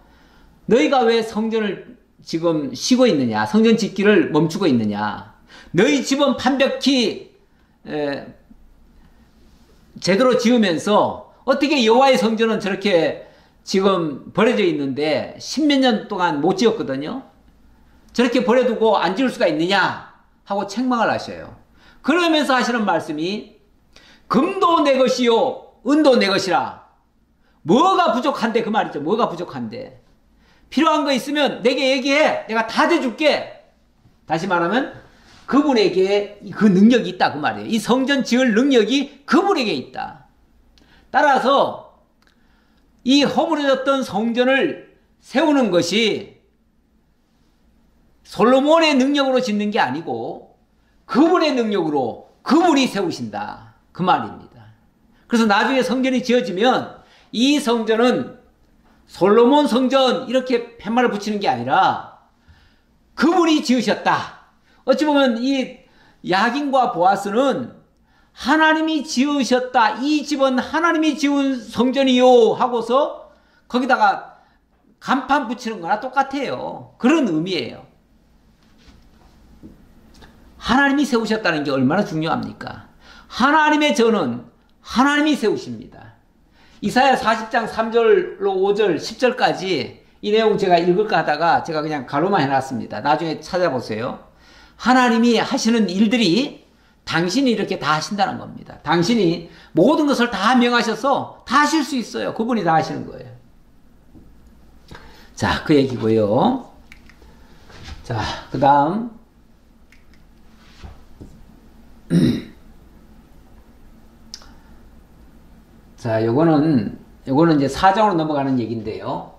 [SPEAKER 1] 너희가 왜 성전을 지금 쉬고 있느냐, 성전 짓기를 멈추고 있느냐, 너희 집은 판벽히 제대로 지으면서 어떻게 여호와의 성전은 저렇게 지금 버려져 있는데 십몇 년 동안 못 지었거든요. 저렇게 버려두고 안 지을 수가 있느냐 하고 책망을 하셔요. 그러면서 하시는 말씀이 금도 내 것이요 은도 내 것이라. 뭐가 부족한데 그 말이죠. 뭐가 부족한데. 필요한 거 있으면 내게 얘기해. 내가 다 대줄게. 다시 말하면 그분에게 그 능력이 있다 그 말이에요. 이 성전 지을 능력이 그분에게 있다. 따라서 이 허물어졌던 성전을 세우는 것이 솔로몬의 능력으로 짓는 게 아니고 그분의 능력으로 그분이 세우신다 그 말입니다. 그래서 나중에 성전이 지어지면 이 성전은 솔로몬 성전 이렇게 팻말을 붙이는 게 아니라 그분이 지으셨다. 어찌 보면 이 야긴과 보아스는 하나님이 지으셨다. 이 집은 하나님이 지은 성전이요 하고서 거기다가 간판 붙이는 거나 똑같아요. 그런 의미예요. 하나님이 세우셨다는 게 얼마나 중요합니까? 하나님의 전은 하나님이 세우십니다. 이사야 40장 3절로 5절 10절까지 이 내용 제가 읽을까 하다가 제가 그냥 가로만 해놨습니다. 나중에 찾아보세요. 하나님이 하시는 일들이 당신이 이렇게 다 하신다는 겁니다. 당신이 모든 것을 다 명하셔서 다 하실 수 있어요. 그분이 다 하시는 거예요. 자, 그 얘기고요. 자, 그 다음 자, 요거는 이제 4장으로 넘어가는 얘기인데요.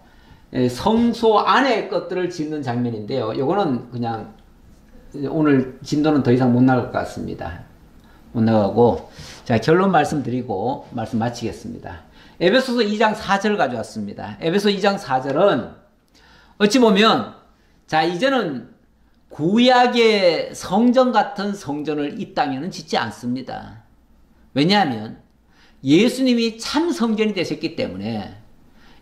[SPEAKER 1] 성소 안의 것들을 짓는 장면인데요. 요거는 그냥 오늘 진도는 더 이상 못 나갈 것 같습니다. 못 나가고, 자, 결론 말씀드리고 말씀 마치겠습니다. 에베소서 2장 4절 가져왔습니다. 에베소 2장 4절은 어찌 보면, 자, 이제는 구약의 성전 같은 성전을 이 땅에는 짓지 않습니다. 왜냐하면 예수님이 참 성전이 되셨기 때문에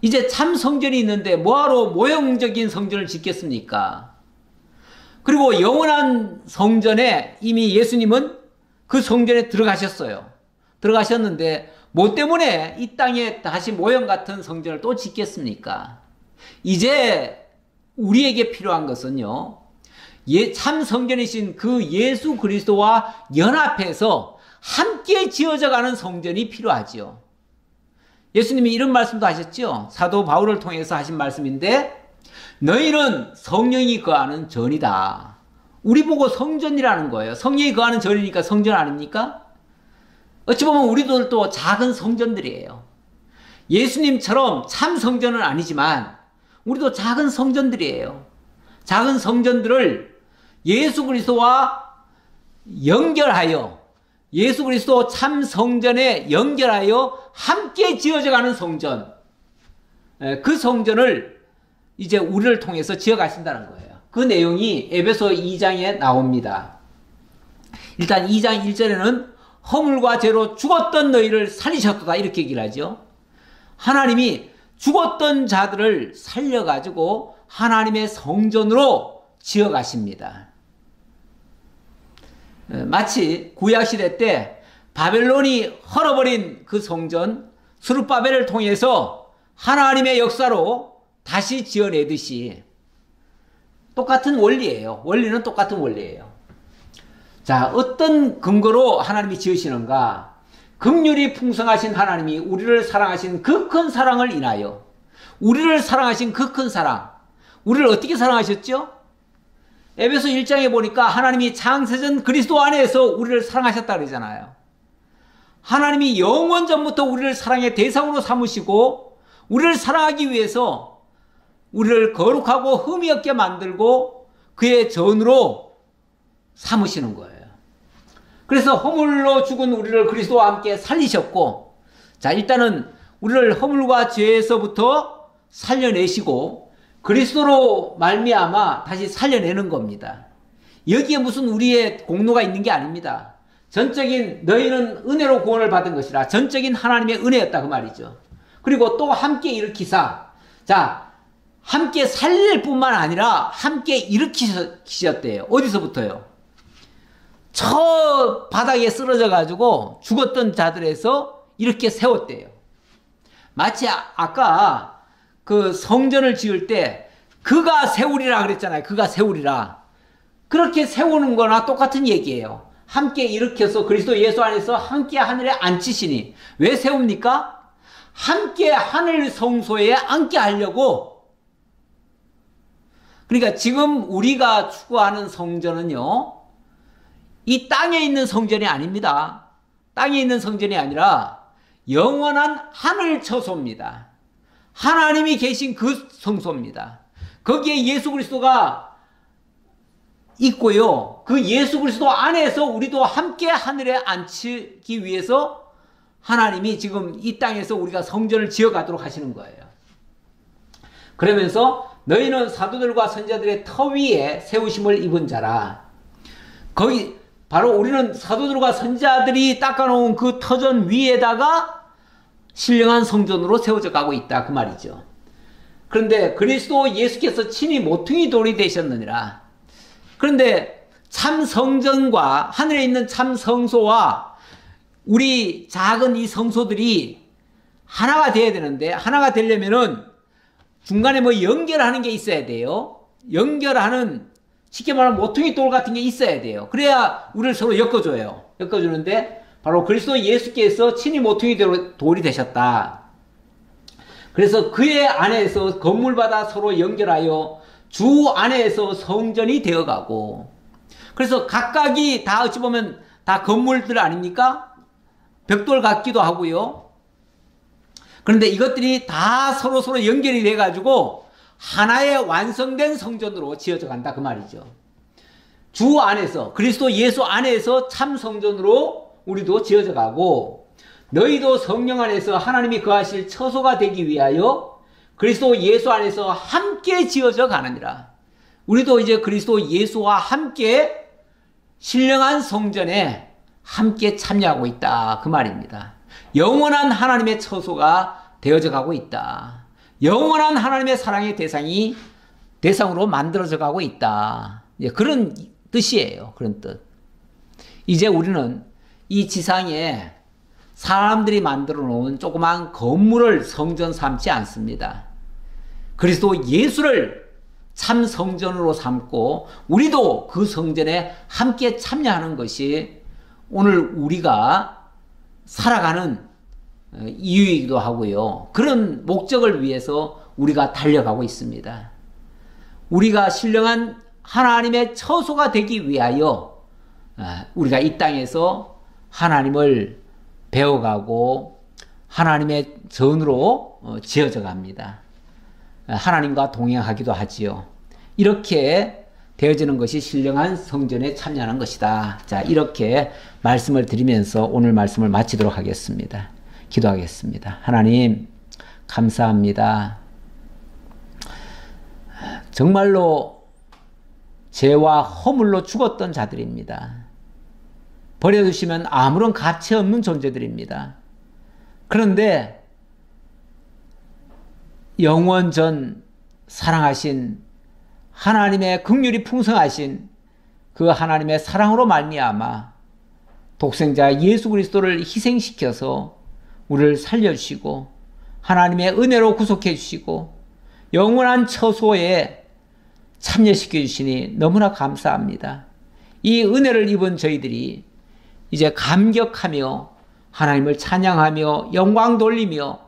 [SPEAKER 1] 이제 참 성전이 있는데 뭐하러 모형적인 성전을 짓겠습니까? 그리고 영원한 성전에 이미 예수님은 그 성전에 들어가셨어요. 들어가셨는데 뭐 때문에 이 땅에 다시 모형 같은 성전을 또 짓겠습니까? 이제 우리에게 필요한 것은요, 참 성전이신 그 예수 그리스도와 연합해서 함께 지어져 가는 성전이 필요하지요. 예수님이 이런 말씀도 하셨죠. 사도 바울을 통해서 하신 말씀인데, 너희는 성령이 거하는 전이다. 우리 보고 성전이라는 거예요. 성령이 거하는 전이니까 성전 아닙니까? 어찌 보면 우리들도 작은 성전들이에요. 예수님처럼 참 성전은 아니지만 우리도 작은 성전들이에요. 작은 성전들을 예수 그리스도와 연결하여, 예수 그리스도 참 성전에 연결하여 함께 지어져 가는 성전, 그 성전을 이제 우리를 통해서 지어 가신다는 거예요. 그 내용이 에베소 2장에 나옵니다. 일단 2장 1절에는 허물과 죄로 죽었던 너희를 살리셨도다 이렇게 얘기를 하죠. 하나님이 죽었던 자들을 살려가지고 하나님의 성전으로 지어가십니다. 마치 구약시대 때 바벨론이 헐어버린 그 성전 스룹바벨을 통해서 하나님의 역사로 다시 지어내듯이 똑같은 원리예요. 원리는 똑같은 원리예요. 자, 어떤 근거로 하나님이 지으시는가? 긍휼이 풍성하신 하나님이 우리를 사랑하신 그 큰 사랑을 인하여, 우리를 사랑하신 그 큰 사랑, 우리를 어떻게 사랑하셨죠? 에베소 1장에 보니까 하나님이 창세전 그리스도 안에서 우리를 사랑하셨다 그러잖아요. 하나님이 영원 전부터 우리를 사랑의 대상으로 삼으시고 우리를 사랑하기 위해서 우리를 거룩하고 흠이 없게 만들고 그의 전으로 삼으시는 거예요. 그래서 허물로 죽은 우리를 그리스도와 함께 살리셨고, 자, 일단은 우리를 허물과 죄에서부터 살려내시고 그리스도로 말미암아 다시 살려내는 겁니다. 여기에 무슨 우리의 공로가 있는 게 아닙니다. 전적인 너희는 은혜로 구원을 받은 것이라, 전적인 하나님의 은혜였다 그 말이죠. 그리고 또 함께 일으키사, 자, 함께 살릴 뿐만 아니라 함께 일으키셨대요. 어디서부터요? 저 바닥에 쓰러져 가지고 죽었던 자들에서 이렇게 세웠대요. 마치 아까 그 성전을 지을 때 그가 세우리라 그랬잖아요. 그가 세우리라. 그렇게 세우는 거나 똑같은 얘기예요. 함께 일으켜서 그리스도 예수 안에서 함께 하늘에 앉히시니. 왜 세웁니까? 함께 하늘 성소에 앉게 하려고. 그러니까 지금 우리가 추구하는 성전은요, 이 땅에 있는 성전이 아닙니다. 땅에 있는 성전이 아니라 영원한 하늘 처소입니다. 하나님이 계신 그 성소입니다. 거기에 예수 그리스도가 있고요. 그 예수 그리스도 안에서 우리도 함께 하늘에 앉히기 위해서 하나님이 지금 이 땅에서 우리가 성전을 지어가도록 하시는 거예요. 그러면서 너희는 사도들과 선지자들의 터 위에 세우심을 입은 자라. 거기 바로 우리는 사도들과 선지자들이 닦아놓은 그 터전 위에다가 신령한 성전으로 세워져 가고 있다 그 말이죠. 그런데 그리스도 예수께서 친히 모퉁이 돌이 되셨느니라. 그런데 참 성전과 하늘에 있는 참 성소와 우리 작은 이 성소들이 하나가 돼야 되는데, 하나가 되려면은 중간에 뭐 연결하는 게 있어야 돼요. 연결하는, 쉽게 말하면 모퉁이 돌 같은 게 있어야 돼요. 그래야 우리를 서로 엮어줘요. 엮어주는데 바로 그리스도 예수께서 친히 모퉁이 돌이 되셨다. 그래서 그의 안에서 건물마다 서로 연결하여 주 안에서 성전이 되어가고, 그래서 각각이 다 어찌 보면 다 건물들 아닙니까? 벽돌 같기도 하고요. 그런데 이것들이 다 서로 연결이 돼가지고 하나의 완성된 성전으로 지어져 간다 그 말이죠. 주 안에서, 그리스도 예수 안에서 참 성전으로 우리도 지어져 가고, 너희도 성령 안에서 하나님이 거하실 처소가 되기 위하여 그리스도 예수 안에서 함께 지어져 가느니라. 우리도 이제 그리스도 예수와 함께 신령한 성전에 함께 참여하고 있다 그 말입니다. 영원한 하나님의 처소가 되어져 가고 있다. 영원한 하나님의 사랑의 대상으로 만들어져 가고 있다. 그런 뜻이에요. 그런 뜻. 이제 우리는 이 지상에 사람들이 만들어 놓은 조그만 건물을 성전 삼지 않습니다. 그리스도 예수를 참 성전으로 삼고 우리도 그 성전에 함께 참여하는 것이 오늘 우리가 살아가는 이유이기도 하고요. 그런 목적을 위해서 우리가 달려가고 있습니다. 우리가 신령한 하나님의 처소가 되기 위하여 우리가 이 땅에서 하나님을 배워가고 하나님의 전으로 지어져 갑니다. 하나님과 동행하기도 하지요. 이렇게 되어지는 것이 신령한 성전에 참여하는 것이다. 자, 이렇게 말씀을 드리면서 오늘 말씀을 마치도록 하겠습니다. 기도하겠습니다. 하나님, 감사합니다. 정말로 죄와 허물로 죽었던 자들입니다. 버려두시면 아무런 가치 없는 존재들입니다. 그런데 영원전 사랑하신 하나님의 긍휼이 풍성하신 그 하나님의 사랑으로 말미암아 독생자 예수 그리스도를 희생시켜서 우리를 살려주시고 하나님의 은혜로 구속해 주시고 영원한 처소에 참여시켜 주시니 너무나 감사합니다. 이 은혜를 입은 저희들이 이제 감격하며 하나님을 찬양하며 영광 돌리며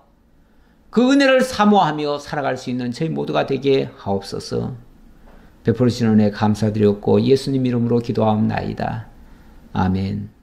[SPEAKER 1] 그 은혜를 사모하며 살아갈 수 있는 저희 모두가 되게 하옵소서. 베풀으신 은혜 감사드렸고 예수님 이름으로 기도하옵나이다. 아멘.